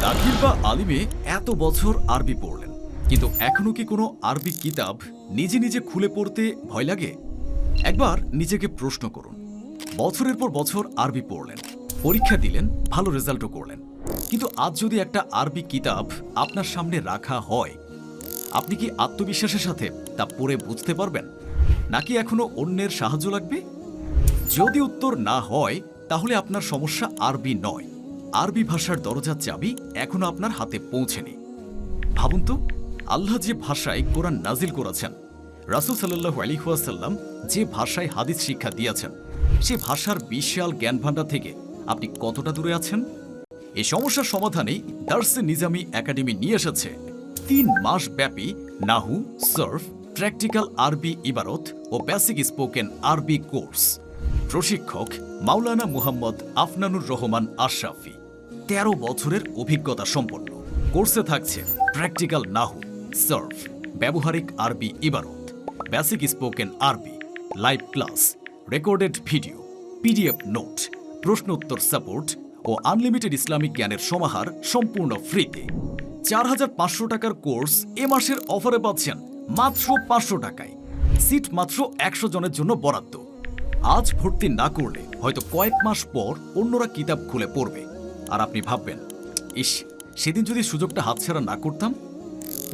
দাখিল বা আলিমে এত বছর আরবি পড়লেন, কিন্তু এখনো কি কোনো আরবি কিতাব নিজে নিজে খুলে পড়তে ভয় লাগে? একবার নিজেকে প্রশ্ন করুন। বছরের পর বছর আরবি পড়লেন, পরীক্ষা দিলেন, ভালো রেজাল্টও করলেন, কিন্তু আজ যদি একটা আরবি কিতাব আপনার সামনে রাখা হয়, আপনি কি আত্মবিশ্বাসের সাথে তা পড়ে বুঝতে পারবেন, নাকি এখনো অন্যের সাহায্য লাগবে? যদি উত্তর না হয়, তাহলে আপনার সমস্যা আরবি নয়, আরবি ভাষার দরজার চাবি এখনো আপনার হাতে পৌঁছেনি। ভাবুন তো, আল্লাহ যে ভাষায় কোরআন নাজিল করেছেন, রাসূল সাল্লাল্লাহু আলাইহি ওয়াসাল্লাম যে ভাষায় হাদিস শিক্ষা দিয়েছেন, সে ভাষার বিশাল জ্ঞানভাণ্ডার থেকে আপনি কতটা দূরে আছেন? এই সমস্যার সমাধানেই দার্সে নিজামী একাডেমি নিয়ে এসেছে ৩ মাস ব্যাপী নাহু, সার্ফ, প্র্যাকটিক্যাল আরবি ইবারত ও বেসিক স্পোকেন আরবি কোর্স। প্রশিক্ষক মাওলানা মুহাম্মদ আফনানুর রহমান আশরাফি, ১৩ বছরের অভিজ্ঞতা সম্পন্ন। কোর্সে থাকছে প্র্যাকটিক্যাল নাহু, সার্ফ, ব্যবহারিক আরবি ইবারত, বেসিক স্পোকেন আরবি, live class, recorded video, PDF note, প্রশ্নোত্তর সাপোর্ট ও আনলিমিটেড ইসলামিক জ্ঞানের সমাহার সম্পূর্ণ ফ্রিতে। ৪,৫০০ টাকার কোর্স এ মাসের অফারে পাচ্ছেন মাত্র ৫০০ টাকায়। সিট মাত্র ১০০ জনের জন্য বরাদ্দ। আজ ভর্তি না করলে হয়তো কয়েক মাস পর অন্যরা কিতাব খুলে পড়বে, আর আপনি ভাববেন, ইস, সেদিন যদি সুযোগটা হাতছাড়া না করতাম।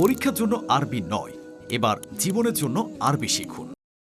পরীক্ষার জন্য আরবি নয়, এবার জীবনের জন্য আরবি শিখুন।